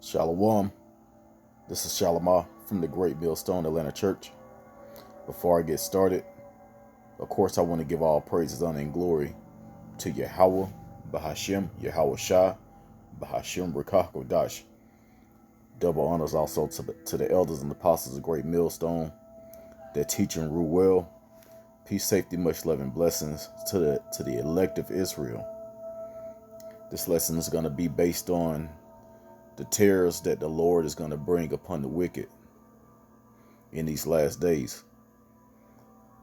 Shalom. This is Shalimah from the Great Millstone Atlanta Church. Before I get started, of course, I want to give all praises, honor, and glory to Yahweh, Bahashem, Yahweh Shah, Bahashem Rakah Kodash. Double honors also to the elders and apostles of Great Millstone that teach and rule well. Peace, safety, much love, and blessings to the elect of Israel. This lesson is going to be based on the terrors that the Lord is going to bring upon the wicked in these last days.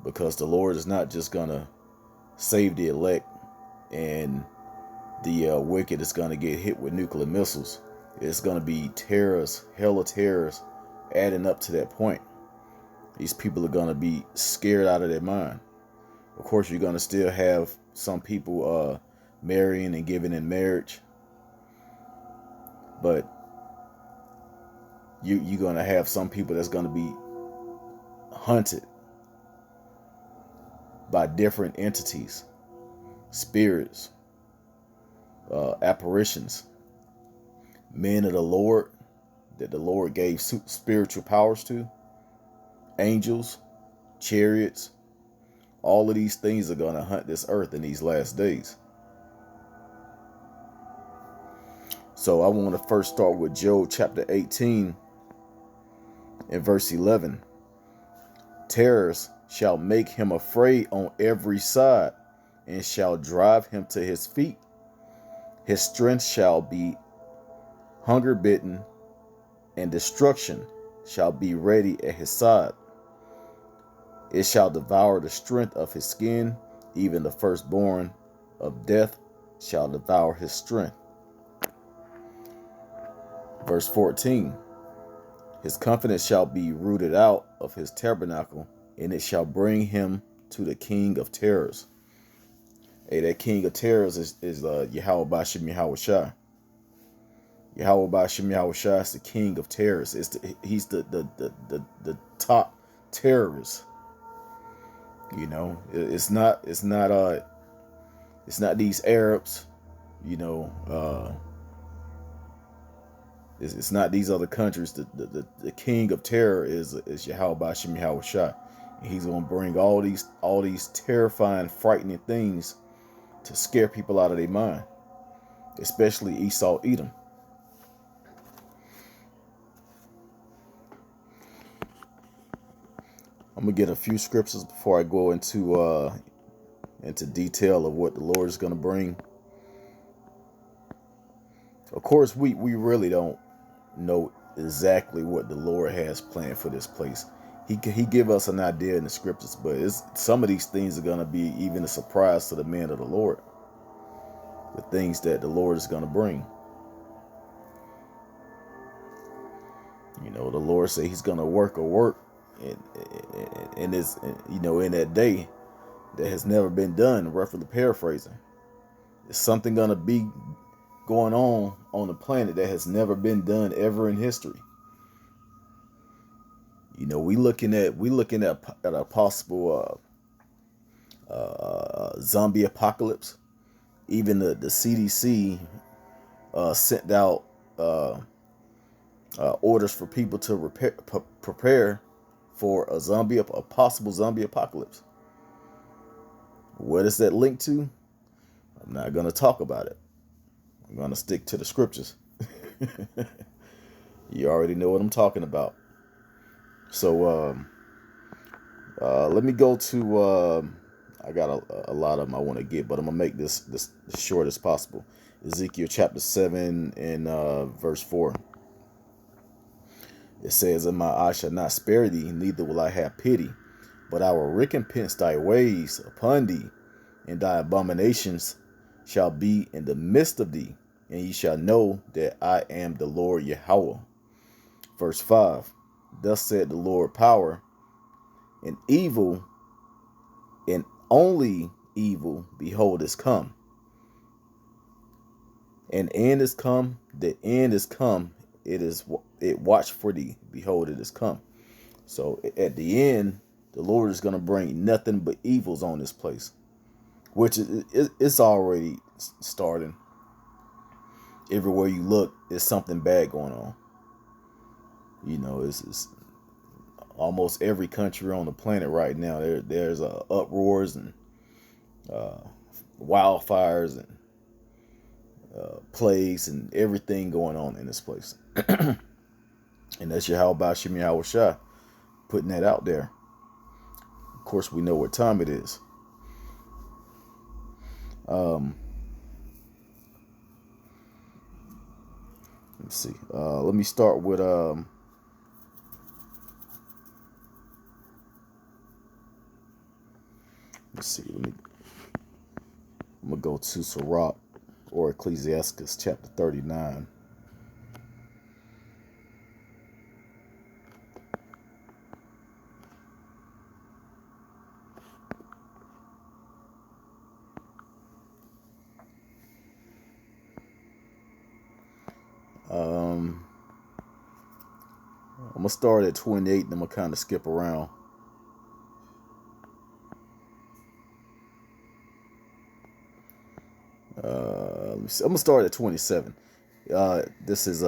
Because the Lord is not just going to save the elect and the wicked is going to get hit with nuclear missiles. It's going to be terrors, hella terrors adding up to that point. These people are going to be scared out of their mind. Of course, you're going to still have some people marrying and giving in marriage. But you're going to have some people that's going to be hunted by different entities, spirits, apparitions, men of the Lord that the Lord gave spiritual powers to, angels, chariots. All of these things are going to hunt this earth in these last days. So I want to first start with Job chapter 18 and verse 11. Terrors shall make him afraid on every side, and shall drive him to his feet. His strength shall be hunger bitten, and destruction shall be ready at his side. It shall devour the strength of his skin, even the firstborn of death shall devour his strength. Verse 14. His confidence shall be rooted out of his tabernacle, and it shall bring him to the king of terrors. Hey, that king of terrors is Yahweh Bashem Yahweh Shah. Yahweh Bashem Yahweh Shah is the king of terrors. He's the top terrorist. You know, it's not these Arabs. You know, it's not these other countries. The king of terror is Yahweh Bashem Yahweh Shah. And he's going to bring all these terrifying, frightening things to scare people out of their mind, especially Esau, Edom. I'm gonna get a few scriptures before I go into detail of what the Lord is gonna bring. Of course, we really don't know exactly what the Lord has planned for this place. He give us an idea in the scriptures, but some of these things are going to be even a surprise to the man of the Lord. The things that the Lord is going to bring. You know, the Lord said he's going to work in this, you know, in that day that has never been done, roughly paraphrasing. There's something going to be going on the planet that has never been done ever in history. You know, we looking at a possible zombie apocalypse. Even the CDC sent out orders for people to prepare for a possible zombie apocalypse. What is that linked to? I'm not going to talk about it. I'm going to stick to the scriptures. You already know what I'm talking about. So let me go to I got a lot of them I want to get, but I'm gonna make this as short as possible. Ezekiel chapter 7 and verse 4. It says, "And my eye shall not spare thee, neither will I have pity, but I will recompense thy ways upon thee, and thy abominations shall be in the midst of thee, and ye shall know that I am the Lord Yahweh." Verse 5. Thus said the Lord power, and evil, and only evil, behold, is come. An end is come, the end is come, it watch for thee, behold, it is come. So at the end, the Lord is going to bring nothing but evils on this place, which it's already starting. everywhere you look, there's something bad going on. You know, it's almost every country on the planet right now. There's uproars and uh, wildfires and plagues and everything going on in this place. And that's your how about Shimmy Shah putting that out there. Of course, we know what time it is. Let's see. Let me start with let's see. I'm gonna go to Sirach or Ecclesiastes chapter 39. I'm gonna start at 28 and I'm gonna kind of skip around. Let me see. I'm gonna start at 27. This is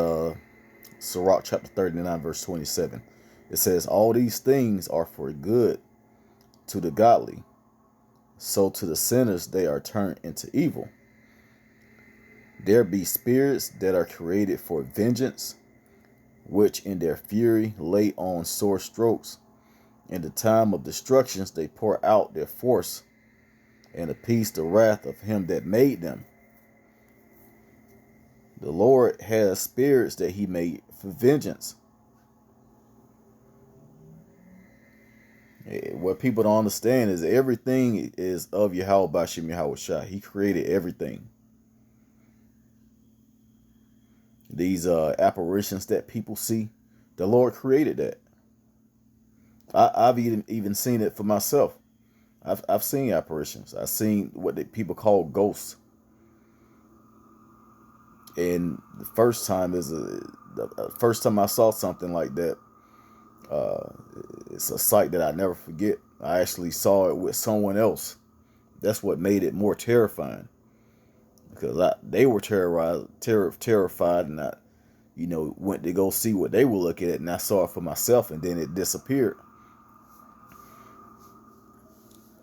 Sirach chapter 39 verse 27. It says, "All these things are for good to the godly, so to the sinners they are turned into evil. There be spirits that are created for vengeance, which in their fury lay on sore strokes. In the time of destructions they pour out their force, and appease the wrath of him that made them. The Lord has spirits that he made for vengeance." What people don't understand is everything is of Yahweh Bashim Yahweh Shah. He created everything. These apparitions that people see, the Lord created that. I've even seen it for myself. I've seen apparitions. I've seen what people call ghosts. And the first time the first time I saw something like that. It's a sight that I never forget. I actually saw it with someone else. That's what made it more terrifying, because they were terrified, and I, went to go see what they were looking at, and I saw it for myself, and then it disappeared.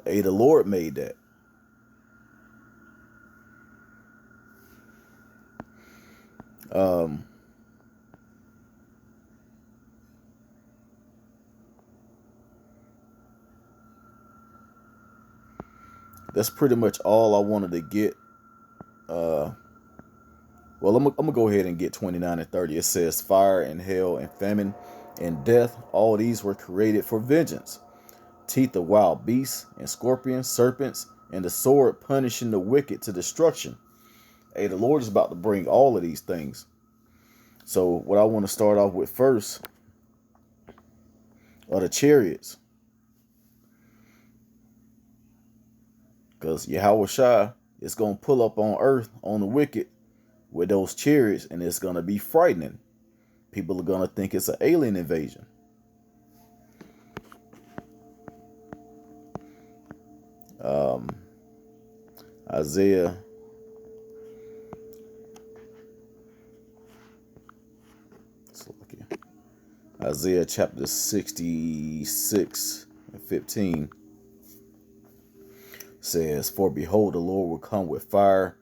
Hey, the Lord made that. That's pretty much all I wanted to get. Well, I'm gonna go ahead and get 29 and 30. It says, "Fire and hell and famine and death, all these were created for vengeance. Teeth of wild beasts and scorpions, serpents, and the sword punishing the wicked to destruction." Hey, the Lord is about to bring all of these things. So what I want to start off with first are the chariots. Because Yahweh Shai is going to pull up on earth, on the wicked, with those chariots, and it's going to be frightening. People are going to think it's an alien invasion. Isaiah chapter 66 and 15 says, "For behold, the Lord will come with fire,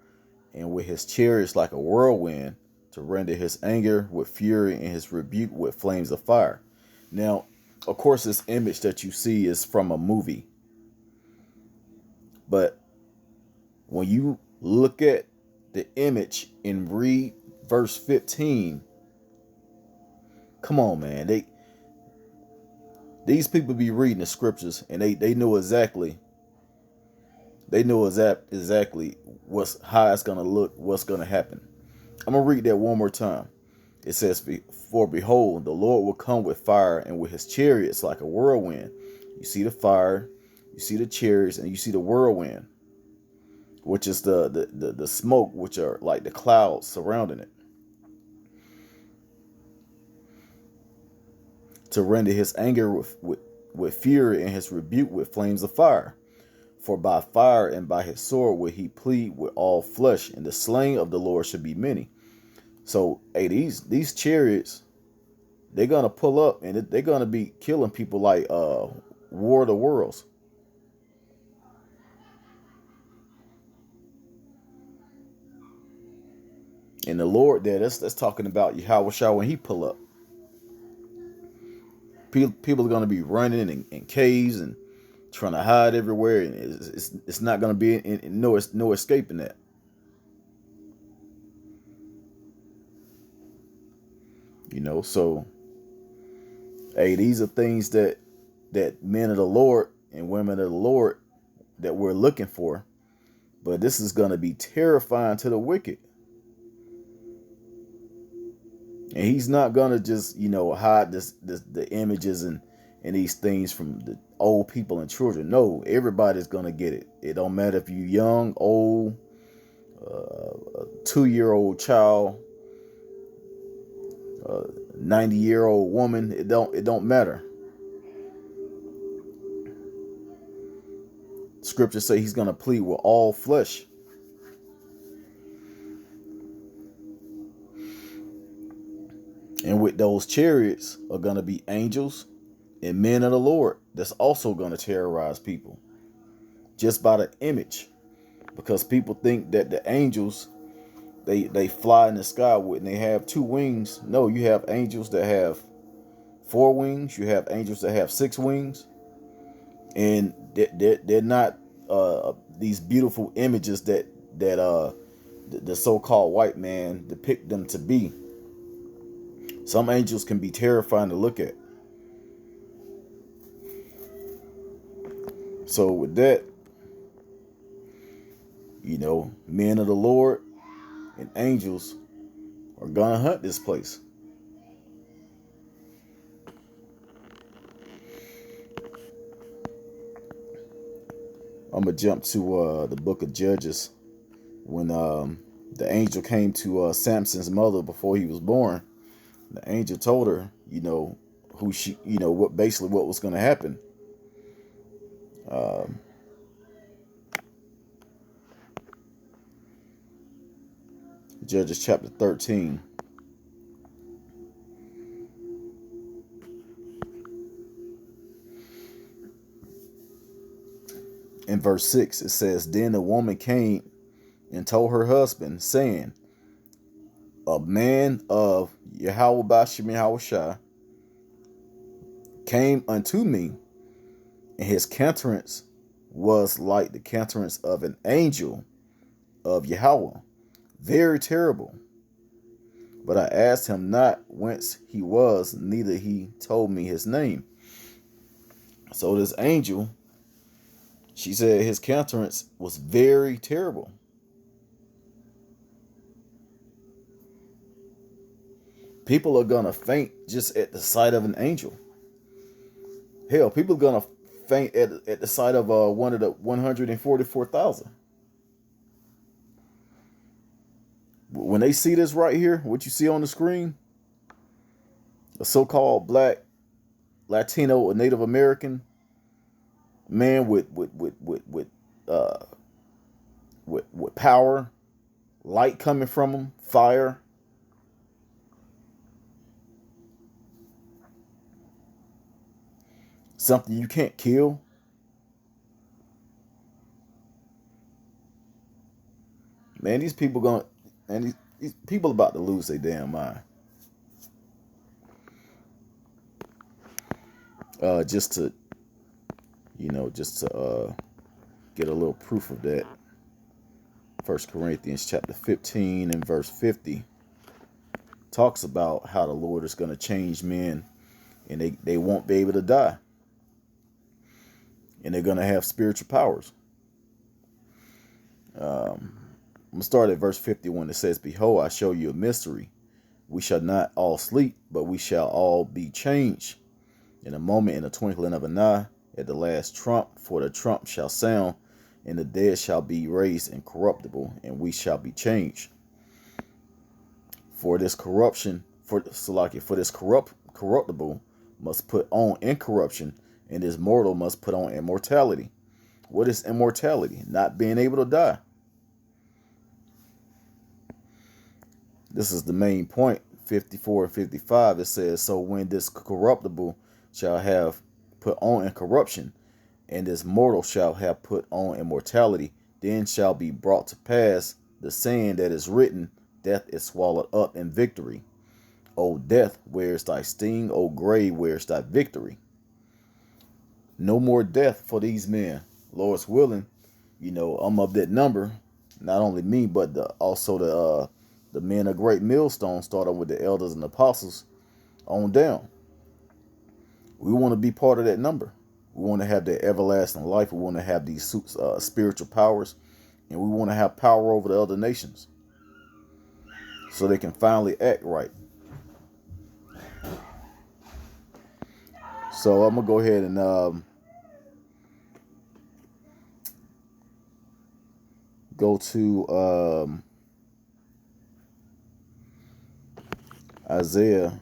and with his chariots like a whirlwind, to render his anger with fury and his rebuke with flames of fire." Now, of course, this image that you see is from a movie. But when you look at the image and read verse 15, come on, man. These people be reading the scriptures, and they know exactly. They know exactly how it's gonna look, what's gonna happen. I'm gonna read that one more time. It says, "For behold, the Lord will come with fire, and with his chariots like a whirlwind." You see the fire, you see the chariots, and you see the whirlwind, which is the smoke, which are like the clouds surrounding it. To render his anger with fury and his rebuke with flames of fire. For by fire and by his sword will he plead with all flesh, and the slain of the Lord should be many. So, hey, these chariots, they're gonna pull up and they're gonna be killing people like War of the Worlds. And the Lord there, that's talking about Yahweh Shah when he pull up. People are gonna be running in caves and trying to hide everywhere, and it's not gonna be no escaping that. So hey, these are things that men of the Lord and women of the Lord that we're looking for. But this is gonna be terrifying to the wicked. And he's not gonna just, hide the images and these things from the old people and children. No, everybody's gonna get it. It don't matter if you're young, old, a 2-year-old child, 90-year-old woman. It don't matter. Scriptures say he's gonna plead with all flesh. And with those chariots are gonna be angels and men of the Lord that's also gonna terrorize people just by the image, because people think that the angels they fly in the sky with and they have 2 wings. No, you have angels that have 4 wings. You have angels that have 6 wings, and they're not these beautiful images that the so-called white man depict them to be. Some angels can be terrifying to look at. So with that, men of the Lord and angels are gonna hunt this place. I'm gonna jump to the book of Judges when the angel came to Samson's mother before he was born. The angel told her, who she, what was going to happen. Judges chapter 13. In verse 6, it says, Then the woman came and told her husband, saying, A man of Yahweh Bashim Yahweh Shai came unto me, and his countenance was like the countenance of an angel of Yahweh, very terrible. But I asked him not whence he was, neither he told me his name. So this angel, she said his countenance was very terrible. People are gonna faint just at the sight of an angel. Hell, people are gonna faint at the sight of one of the 144,000. When they see this right here, what you see on the screen, a so-called black, Latino, or Native American man with power, light coming from him, fire. Something you can't kill. Man, these people these people about to lose their damn mind. Just to get a little proof of that. 1 Corinthians chapter 15 and verse 50 talks about how the Lord is going to change men, and they won't be able to die, and they're going to have spiritual powers. I'm going to start at verse 51. It says, Behold, I show you a mystery. We shall not all sleep, but we shall all be changed. In a moment, in the twinkling of an eye, at the last trump, for the trump shall sound, and the dead shall be raised incorruptible, and we shall be changed. For this corruptible must put on incorruption, and this mortal must put on immortality. What is immortality? Not being able to die. This is the main point. 54 and 55, it says, so when this corruptible shall have put on incorruption, and this mortal shall have put on immortality, then shall be brought to pass the saying that is written, death is swallowed up in victory. O death, where is thy sting? O grave, where is thy victory? No more death for these men. Lord's willing, I'm of that number. Not only me, but also the men of Great Millstone, starting with the elders and apostles on down. We want to be part of that number. We want to have that everlasting life. We want to have these spiritual powers, and we want to have power over the other nations so they can finally act right. So I'm going to go ahead and go to Isaiah.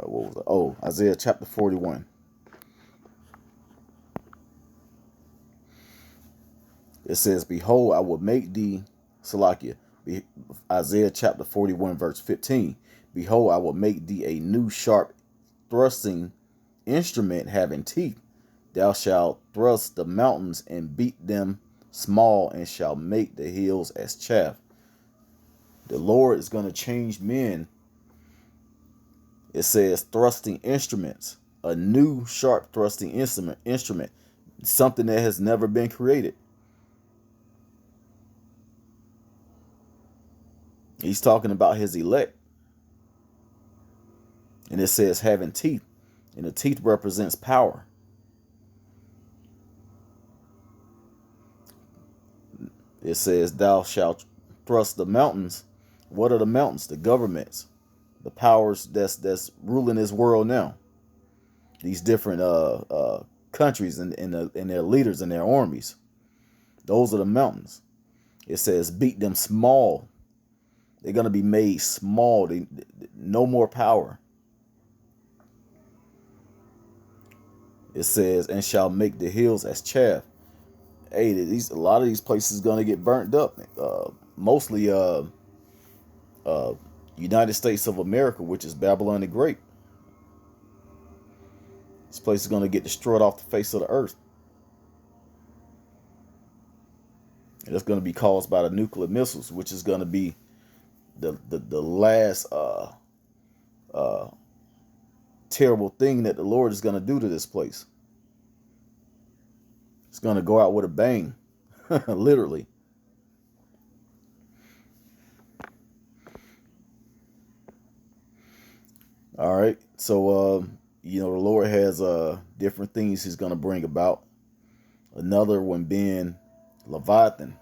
What was it? Oh, Isaiah chapter 41. It says, behold, I will make thee, Salakia, Isaiah chapter 41, verse 15. Behold, I will make thee a new sharp thrusting instrument having teeth. Thou shalt thrust the mountains and beat them small, and shall make the hills as chaff. The Lord is going to change men. It says thrusting instruments, a new sharp thrusting instrument, something that has never been created. He's talking about his elect. And it says having teeth, and the teeth represents power. It says thou shalt thrust the mountains. What are the mountains? The governments, the powers that's ruling this world now. These different countries and their leaders and their armies. Those are the mountains. It says beat them small. They're going to be made small. No more power. It says, and shall make the hills as chaff. Hey, a lot of these places going to get burnt up. Mostly United States of America, which is Babylon the Great. This place is going to get destroyed off the face of the earth. And it's going to be caused by the nuclear missiles, which is going to be the last terrible thing that the Lord is going to do to this place. It's going to go out with a bang, literally. All right. So, the Lord has different things he's going to bring about. Another one being Leviathan.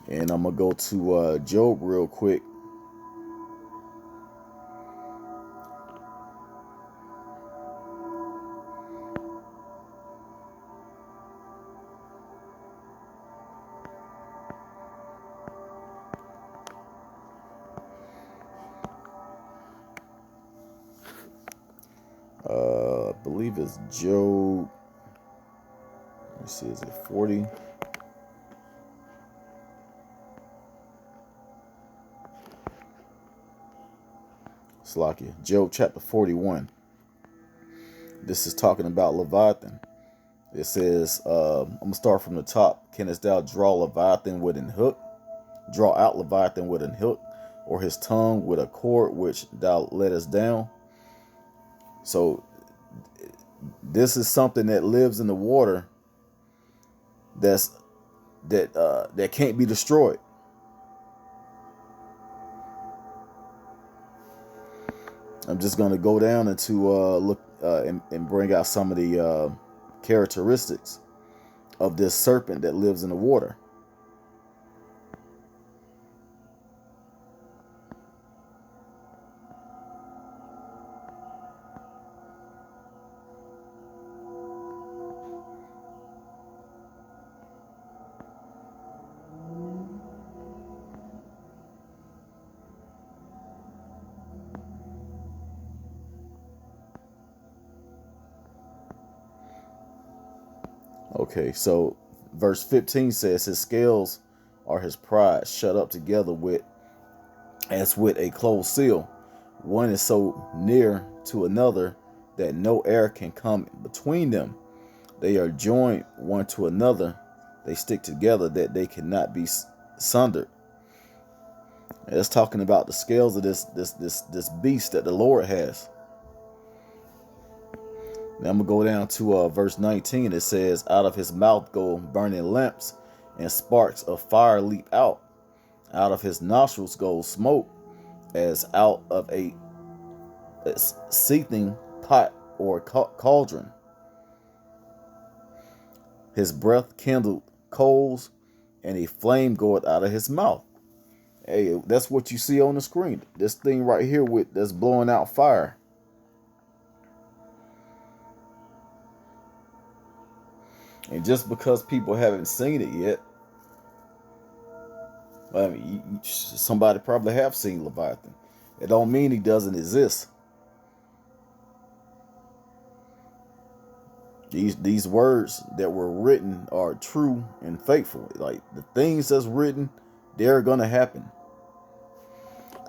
And I'm going to go to Job real quick. I believe it's Job. Let me see, is it 40? Slakia. Job chapter 41. This is talking about Leviathan. It says, I'm going to start from the top. Canst thou draw Leviathan with an hook? Draw out Leviathan with an hook, or his tongue with a cord which thou lettest down? So this is something that lives in the water that can't be destroyed. I'm just going to go down into look and bring out some of the characteristics of this serpent that lives in the water. Okay, so verse 15 says, his scales are his pride, shut up together with as with a closed seal. One is so near to another that no air can come between them. They are joined one to another. They stick together that they cannot be sundered. And it's talking about the scales of this beast that the Lord has. Now I'm gonna go down to verse 19. It says, out of his mouth go burning lamps, and sparks of fire leap out. Out of his nostrils goes smoke, as out of a seething pot or cauldron. His breath kindled coals, and a flame goeth out of his mouth. Hey, that's what you see on the screen. This thing right here that's blowing out fire. And just because people haven't seen it yet, I mean, somebody probably have seen Leviathan. It don't mean he doesn't exist. These words that were written are true and faithful. Like the things that's written, they're gonna happen.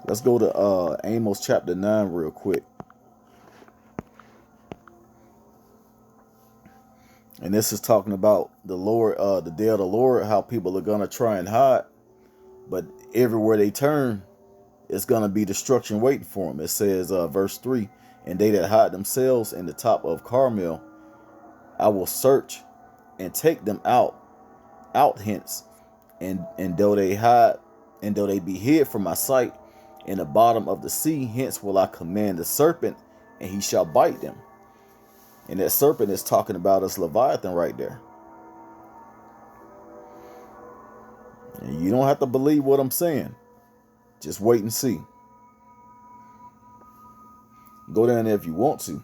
Let's go to Amos chapter 9 real quick. And this is talking about the Lord, the day of the Lord, how people are gonna try and hide, but everywhere they turn, it's gonna be destruction waiting for them. It says, verse 3, and they that hide themselves in the top of Carmel, I will search and take them out hence, and though they hide, and though they be hid from my sight in the bottom of the sea, hence will I command the serpent, and he shall bite them. And that serpent is talking about us Leviathan right there. And you don't have to believe what I'm saying. Just wait and see. Go down there if you want to.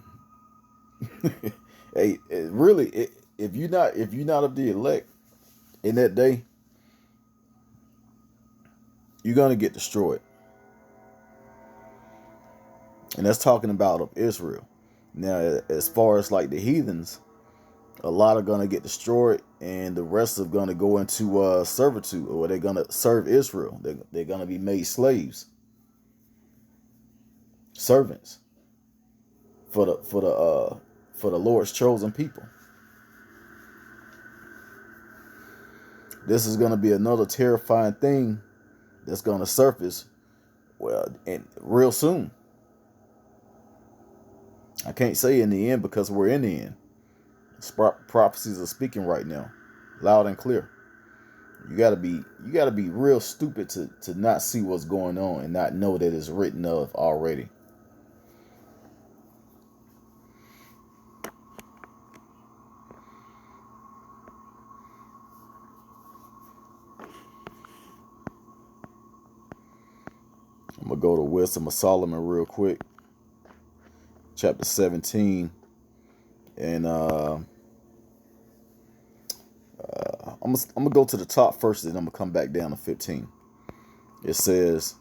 Hey, really, if you're not of the elect in that day, you're gonna get destroyed. And that's talking about of Israel. Now, as far as like the heathens, a lot are gonna get destroyed, and the rest are gonna go into servitude, or they're gonna serve Israel. They're gonna be made slaves, servants for the Lord's chosen people. This is gonna be another terrifying thing that's gonna surface, well, and real soon. I can't say in the end because we're in the end. Prophecies are speaking right now, loud and clear. You gotta be real stupid to not see what's going on and not know that it's written of already. I'm gonna go to Wisdom of Solomon real quick, chapter 17, and I'm gonna go to the top first, and I'm gonna come back down to 15. It says,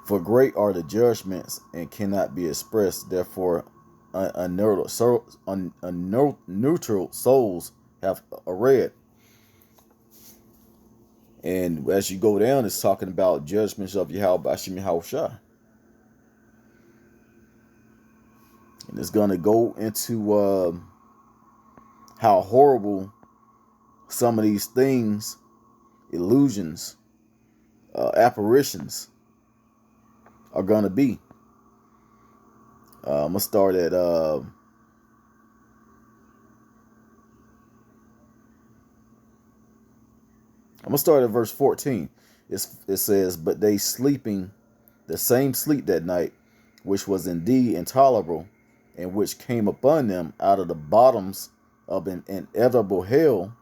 "For great are the judgments and cannot be expressed. Therefore, unneutral souls have read." And as you go down, it's talking about judgments of Yahweh Bashim Yahushua. And it's gonna go into how horrible some of these things, illusions, apparitions, are gonna be. I'm gonna start at verse 14. It says, "But they sleeping the same sleep that night, which was indeed intolerable, and which came upon them out of the bottoms of an inevitable hell,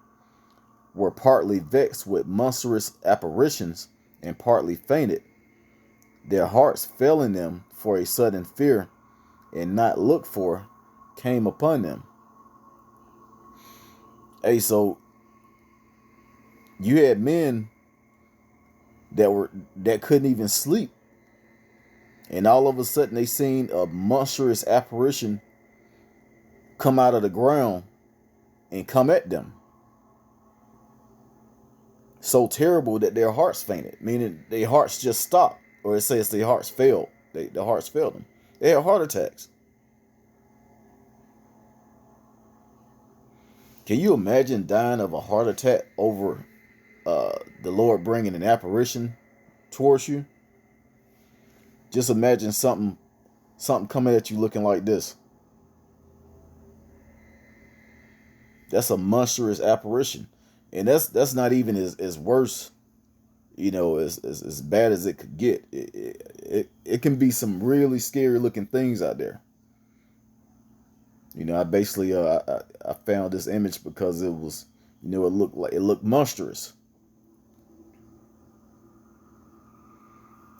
were partly vexed with monstrous apparitions, and partly fainted. Their hearts failing them for a sudden fear, and not looked for, came upon them." Hey, so you had men that couldn't even sleep, and all of a sudden they seen a monstrous apparition come out of the ground and come at them. So terrible that their hearts fainted, meaning their hearts just stopped, or it says their hearts failed. The hearts failed them. They had heart attacks. Can you imagine dying of a heart attack over the Lord bringing an apparition towards you? Just imagine something coming at you looking like this. That's a monstrous apparition. And that's not even as worse, as bad as it could get. It can be some really scary looking things out there. I basically I found this image because it was, it looked monstrous.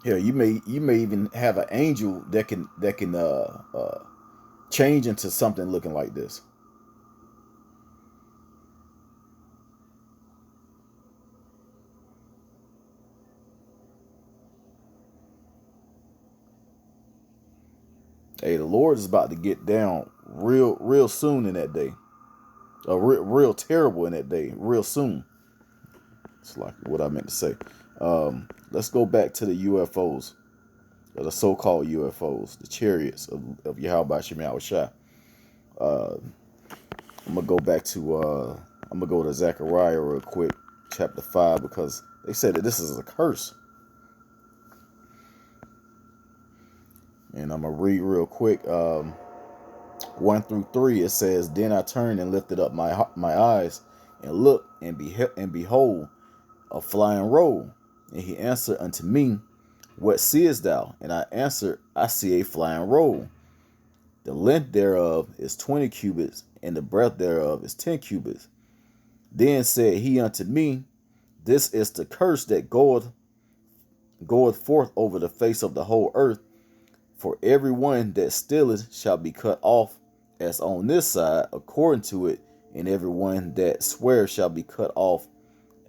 Yeah, you may even have an angel that can change into something looking like this. Hey, the Lord is about to get down real soon in that day. Real terrible in that day, real soon. It's like what I meant to say. Let's go back to the UFOs, or the so-called UFOs, the chariots of Yahweh Shem Yahushua. I'm gonna go back to I'm gonna go to Zechariah real quick, chapter 5, because they said that this is a curse. And I'm gonna read real quick, 1 through 3. It says, "Then I turned and lifted up my eyes and looked, and behold, a flying roll. And he answered unto me, What seest thou? And I answered, I see a flying roll. The length thereof is 20 cubits, and the breadth thereof is 10 cubits. Then said he unto me, This is the curse that goeth forth over the face of the whole earth. For every one that stealeth shall be cut off as on this side according to it, and every one that swears shall be cut off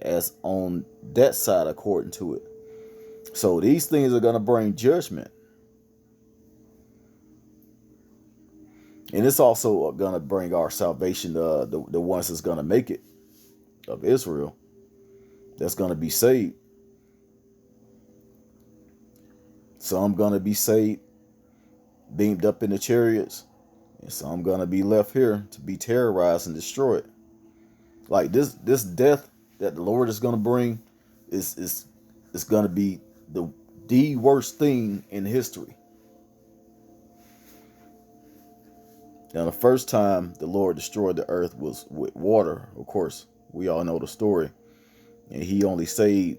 as on that side according to it." So these things are going to bring judgment. And it's also going to bring our salvation, the ones that's going to make it, of Israel, that's going to be saved. Some going to be saved, beamed up in the chariots, and some going to be left here to be terrorized and destroyed. Like this death that the Lord is going to bring is going to be the worst thing in history. Now, the first time the Lord destroyed the earth was with water. Of course, we all know the story, and He only saved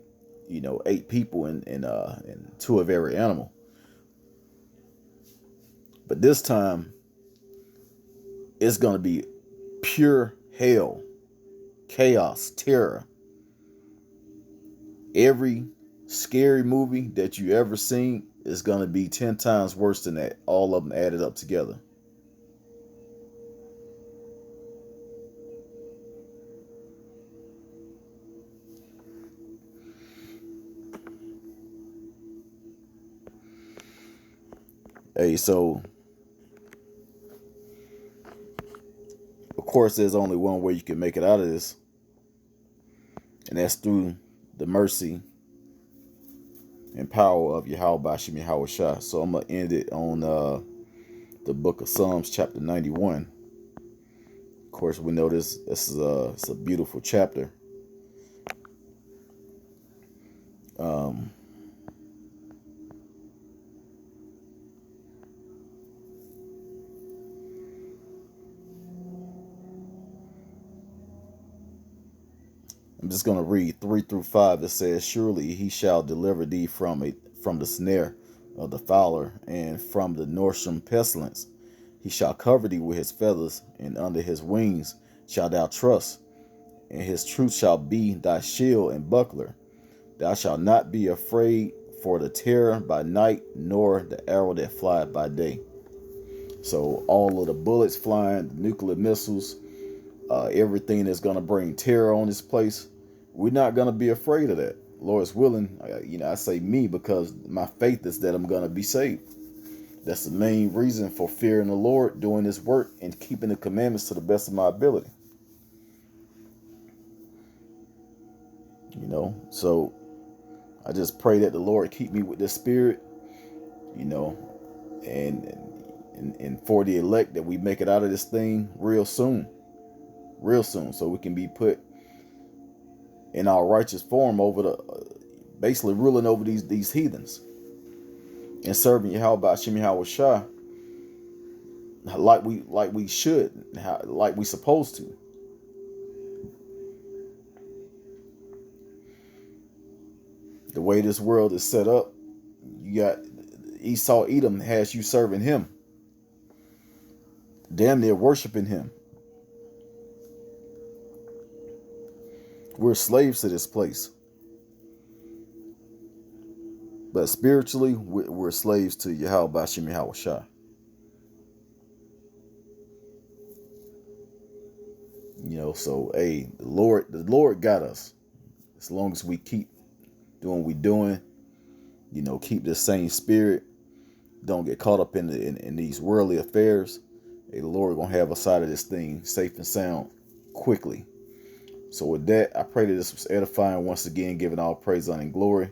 8 people and 2 of every animal. But this time, it's going to be pure hell, chaos, terror. Every scary movie that you ever seen is going to be 10 times worse than that, all of them added up together. Hey, so of course there's only one way you can make it out of this, and that's through the mercy and power of Yahweh Shem Yahushua. So I'm gonna end it on the book of Psalms, chapter 91. Of course, we know this is it's a beautiful chapter. I'm just going to read 3 through 5. It says, "Surely he shall deliver thee from the snare of the fowler, and from the noisome pestilence. He shall cover thee with his feathers, and under his wings shalt thou trust. And his truth shall be thy shield and buckler. Thou shalt not be afraid for the terror by night, nor the arrow that flieth by day." So all of the bullets flying, the nuclear missiles, everything that's going to bring terror on this place, we're not going to be afraid of that. Lord's willing, I say me because my faith is that I'm going to be saved. That's the main reason for fearing the Lord, doing His work, and keeping the commandments to the best of my ability. So I just pray that the Lord keep me with this spirit, you know, and for the elect that we make it out of this thing real soon, so we can be put in our righteous form over the, basically ruling over these heathens and serving Yahweh Hashem Yahweh Shah like we should, like we supposed to. The way this world is set up, you got Esau Edom has you serving him, damn near worshiping him. We're slaves to this place, but spiritually we're slaves to Yahweh Hashem Yahweh Shah. So hey, the Lord got us as long as we keep doing what we're doing. Keep this same spirit. Don't get caught up in these worldly affairs. Hey, the Lord gonna have us out of this thing safe and sound quickly. So with that, I pray that this was edifying. Once again, giving all praise, honor, and glory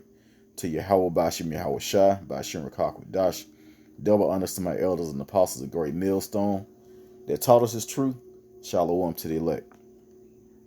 to Yahweh Bashim Yahweh Shai, Bashim Rakakwadash. Double honors to my elders and apostles of Great Millstone that taught us this truth. Shalom to the elect.